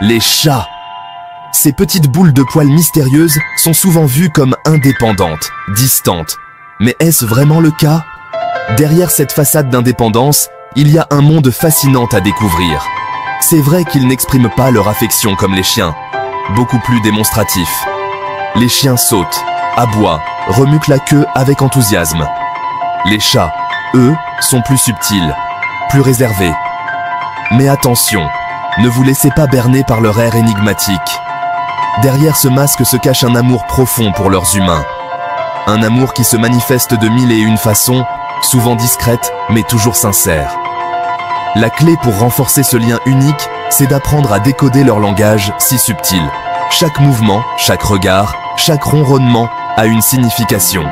Les chats. Ces petites boules de poils mystérieuses sont souvent vues comme indépendantes, distantes. Mais est-ce vraiment le cas? Derrière cette façade d'indépendance, il y a un monde fascinant à découvrir. C'est vrai qu'ils n'expriment pas leur affection comme les chiens, beaucoup plus démonstratifs. Les chiens sautent, aboient, remuent la queue avec enthousiasme. Les chats, eux, sont plus subtils, plus réservés. Mais attention, ne vous laissez pas berner par leur air énigmatique. Derrière ce masque se cache un amour profond pour leurs humains. Un amour qui se manifeste de mille et une façons, souvent discrètes, mais toujours sincères. La clé pour renforcer ce lien unique, c'est d'apprendre à décoder leur langage si subtil. Chaque mouvement, chaque regard, chaque ronronnement a une signification.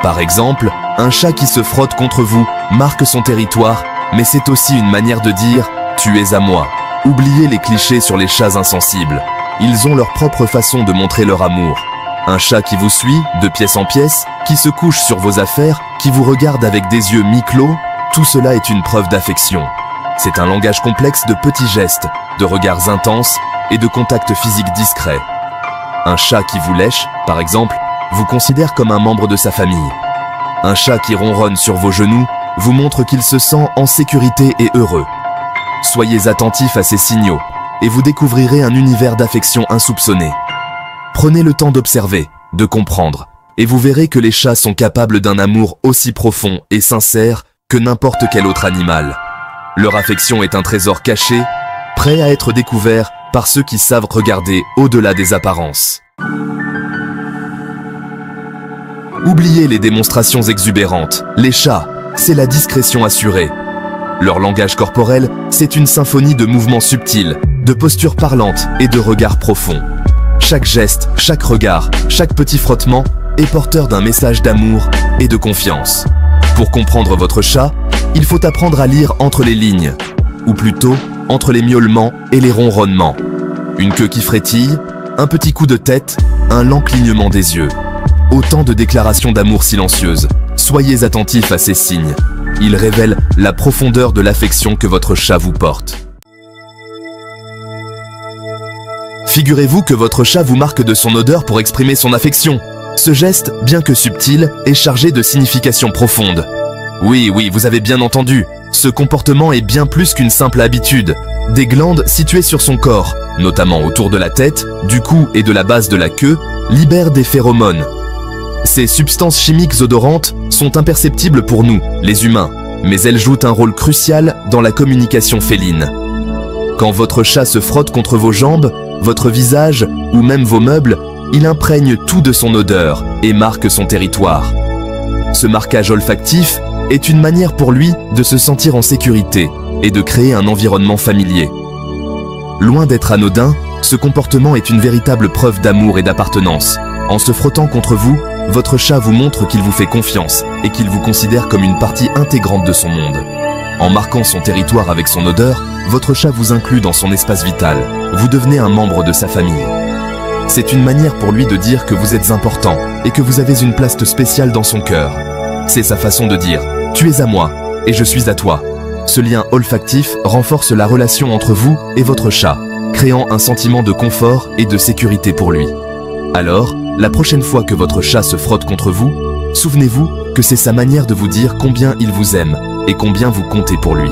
Par exemple, un chat qui se frotte contre vous marque son territoire, mais c'est aussi une manière de dire « tu es à moi ». Oubliez les clichés sur les chats insensibles. Ils ont leur propre façon de montrer leur amour. Un chat qui vous suit, de pièce en pièce, qui se couche sur vos affaires, qui vous regarde avec des yeux mi-clos, tout cela est une preuve d'affection. C'est un langage complexe de petits gestes, de regards intenses et de contacts physiques discrets. Un chat qui vous lèche, par exemple, vous considère comme un membre de sa famille. Un chat qui ronronne sur vos genoux vous montre qu'il se sent en sécurité et heureux. Soyez attentifs à ces signaux et vous découvrirez un univers d'affection insoupçonné. Prenez le temps d'observer, de comprendre, et vous verrez que les chats sont capables d'un amour aussi profond et sincère que n'importe quel autre animal. Leur affection est un trésor caché, prêt à être découvert par ceux qui savent regarder au-delà des apparences. Oubliez les démonstrations exubérantes. Les chats, c'est la discrétion assurée. Leur langage corporel, c'est une symphonie de mouvements subtils, de postures parlantes et de regards profonds. Chaque geste, chaque regard, chaque petit frottement est porteur d'un message d'amour et de confiance. Pour comprendre votre chat, il faut apprendre à lire entre les lignes, ou plutôt entre les miaulements et les ronronnements. Une queue qui frétille, un petit coup de tête, un lent clignement des yeux. Autant de déclarations d'amour silencieuses. Soyez attentifs à ces signes. Ils révèlent la profondeur de l'affection que votre chat vous porte. Figurez-vous que votre chat vous marque de son odeur pour exprimer son affection. Ce geste, bien que subtil, est chargé de significations profondes. Oui, vous avez bien entendu. Ce comportement est bien plus qu'une simple habitude. Des glandes situées sur son corps, notamment autour de la tête, du cou et de la base de la queue, libèrent des phéromones. Ces substances chimiques odorantes sont imperceptibles pour nous, les humains, mais elles jouent un rôle crucial dans la communication féline. Quand votre chat se frotte contre vos jambes, votre visage ou même vos meubles, il imprègne tout de son odeur et marque son territoire. Ce marquage olfactif est une manière pour lui de se sentir en sécurité et de créer un environnement familier. Loin d'être anodin, ce comportement est une véritable preuve d'amour et d'appartenance. En se frottant contre vous, votre chat vous montre qu'il vous fait confiance et qu'il vous considère comme une partie intégrante de son monde. En marquant son territoire avec son odeur, votre chat vous inclut dans son espace vital. Vous devenez un membre de sa famille. C'est une manière pour lui de dire que vous êtes important et que vous avez une place spéciale dans son cœur. C'est sa façon de dire « tu es à moi et je suis à toi ». Ce lien olfactif renforce la relation entre vous et votre chat, créant un sentiment de confort et de sécurité pour lui. Alors, la prochaine fois que votre chat se frotte contre vous, souvenez-vous que c'est sa manière de vous dire combien il vous aime et combien vous comptez pour lui.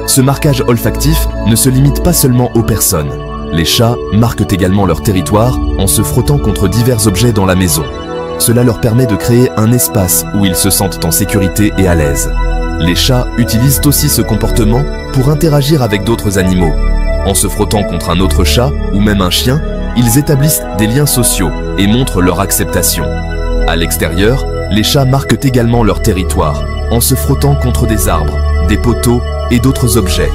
Ce marquage olfactif ne se limite pas seulement aux personnes. Les chats marquent également leur territoire en se frottant contre divers objets dans la maison. Cela leur permet de créer un espace où ils se sentent en sécurité et à l'aise. Les chats utilisent aussi ce comportement pour interagir avec d'autres animaux. En se frottant contre un autre chat ou même un chien, ils établissent des liens sociaux et montrent leur acceptation. À l'extérieur, les chats marquent également leur territoire en se frottant contre des arbres, des poteaux et d'autres objets.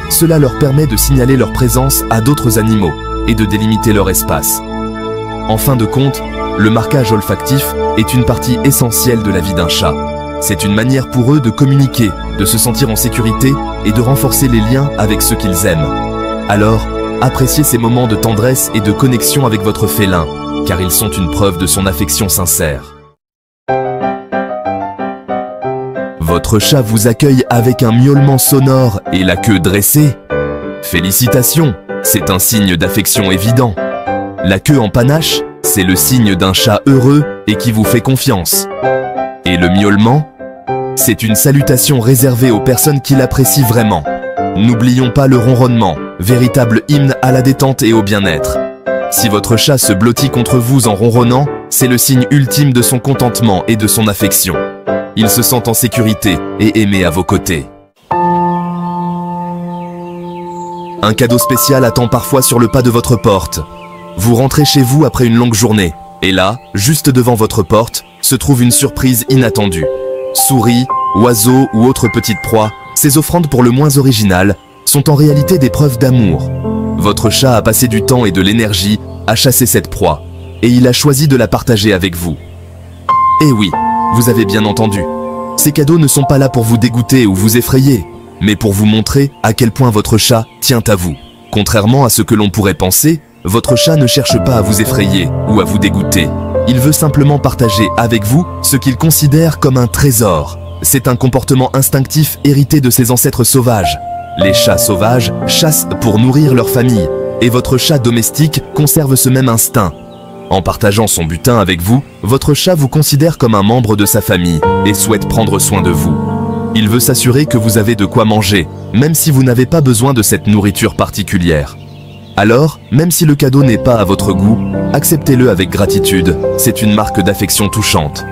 Cela leur permet de signaler leur présence à d'autres animaux et de délimiter leur espace. En fin de compte, le marquage olfactif est une partie essentielle de la vie d'un chat. C'est une manière pour eux de communiquer, de se sentir en sécurité et de renforcer les liens avec ceux qu'ils aiment. Alors, appréciez ces moments de tendresse et de connexion avec votre félin, car ils sont une preuve de son affection sincère. Votre chat vous accueille avec un miaulement sonore et la queue dressée. Félicitations! C'est un signe d'affection évident. La queue en panache, c'est le signe d'un chat heureux et qui vous fait confiance. Et le miaulement, c'est une salutation réservée aux personnes qui l'apprécient vraiment. N'oublions pas le ronronnement, véritable hymne à la détente et au bien-être. Si votre chat se blottit contre vous en ronronnant, c'est le signe ultime de son contentement et de son affection. Il se sent en sécurité et aimé à vos côtés. Un cadeau spécial attend parfois sur le pas de votre porte. Vous rentrez chez vous après une longue journée, et là, juste devant votre porte, se trouve une surprise inattendue. Souris, oiseaux ou autres petites proies, ces offrandes pour le moins originales, sont en réalité des preuves d'amour. Votre chat a passé du temps et de l'énergie à chasser cette proie, et il a choisi de la partager avec vous. Et oui, vous avez bien entendu. Ces cadeaux ne sont pas là pour vous dégoûter ou vous effrayer, mais pour vous montrer à quel point votre chat tient à vous. Contrairement à ce que l'on pourrait penser, votre chat ne cherche pas à vous effrayer ou à vous dégoûter. Il veut simplement partager avec vous ce qu'il considère comme un trésor. C'est un comportement instinctif hérité de ses ancêtres sauvages. Les chats sauvages chassent pour nourrir leur famille, et votre chat domestique conserve ce même instinct. En partageant son butin avec vous, votre chat vous considère comme un membre de sa famille et souhaite prendre soin de vous. Il veut s'assurer que vous avez de quoi manger, même si vous n'avez pas besoin de cette nourriture particulière. Alors, même si le cadeau n'est pas à votre goût, acceptez-le avec gratitude, c'est une marque d'affection touchante.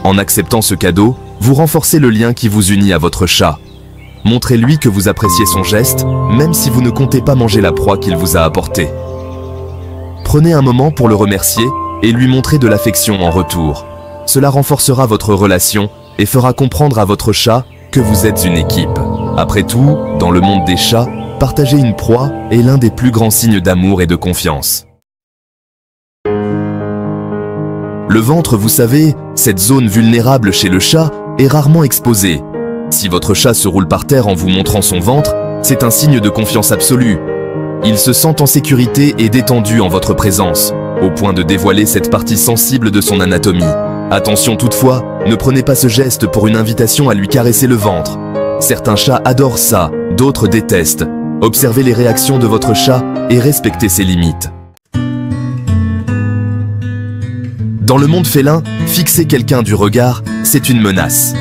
En acceptant ce cadeau, vous renforcez le lien qui vous unit à votre chat. Montrez-lui que vous appréciez son geste, même si vous ne comptez pas manger la proie qu'il vous a apportée. Prenez un moment pour le remercier et lui montrer de l'affection en retour. Cela renforcera votre relation et fera comprendre à votre chat que vous êtes une équipe. Après tout, dans le monde des chats, partager une proie est l'un des plus grands signes d'amour et de confiance. Le ventre, vous savez, cette zone vulnérable chez le chat, est rarement exposée. Si votre chat se roule par terre en vous montrant son ventre, c'est un signe de confiance absolue. Il se sent en sécurité et détendu en votre présence, au point de dévoiler cette partie sensible de son anatomie. Attention toutefois, ne prenez pas ce geste pour une invitation à lui caresser le ventre. Certains chats adorent ça, d'autres détestent. Observez les réactions de votre chat et respectez ses limites. Dans le monde félin, fixer quelqu'un du regard, c'est une menace.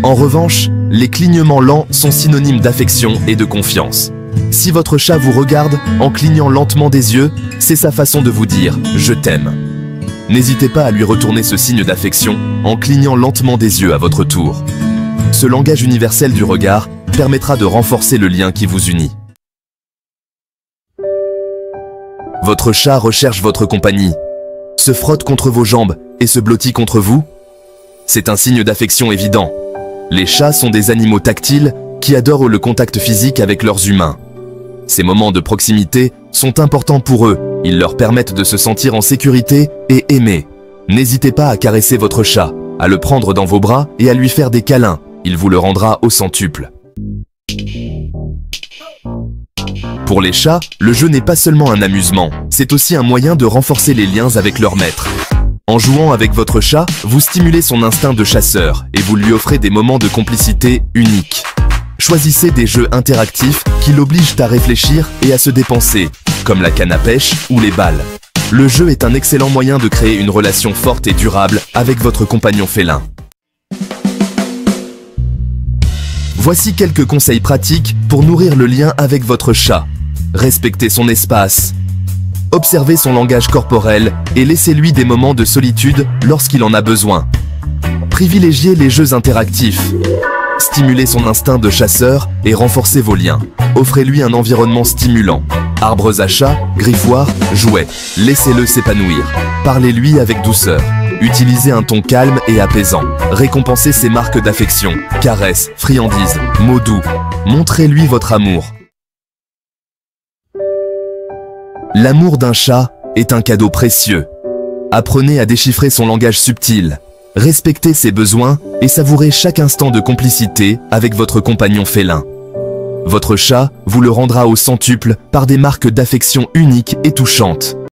En revanche, les clignements lents sont synonymes d'affection et de confiance. Si votre chat vous regarde en clignant lentement des yeux, c'est sa façon de vous dire « je t'aime ». N'hésitez pas à lui retourner ce signe d'affection en clignant lentement des yeux à votre tour. Ce langage universel du regard permettra de renforcer le lien qui vous unit. Votre chat recherche votre compagnie, se frotte contre vos jambes et se blottit contre vous. C'est un signe d'affection évident. Les chats sont des animaux tactiles qui adorent le contact physique avec leurs humains. Ces moments de proximité sont importants pour eux, ils leur permettent de se sentir en sécurité et aimés. N'hésitez pas à caresser votre chat, à le prendre dans vos bras et à lui faire des câlins, il vous le rendra au centuple. Pour les chats, le jeu n'est pas seulement un amusement, c'est aussi un moyen de renforcer les liens avec leur maître. En jouant avec votre chat, vous stimulez son instinct de chasseur et vous lui offrez des moments de complicité uniques. Choisissez des jeux interactifs qui l'obligent à réfléchir et à se dépenser, comme la canne à pêche ou les balles. Le jeu est un excellent moyen de créer une relation forte et durable avec votre compagnon félin. Voici quelques conseils pratiques pour nourrir le lien avec votre chat. Respectez son espace. Observez son langage corporel et laissez-lui des moments de solitude lorsqu'il en a besoin. Privilégiez les jeux interactifs. Stimulez son instinct de chasseur et renforcez vos liens. Offrez-lui un environnement stimulant. Arbres à chat, griffoirs, jouets. Laissez-le s'épanouir. Parlez-lui avec douceur. Utilisez un ton calme et apaisant. Récompensez ses marques d'affection. Caresses, friandises, mots doux. Montrez-lui votre amour. L'amour d'un chat est un cadeau précieux. Apprenez à déchiffrer son langage subtil. Respectez ses besoins et savourez chaque instant de complicité avec votre compagnon félin. Votre chat vous le rendra au centuple par des marques d'affection uniques et touchantes.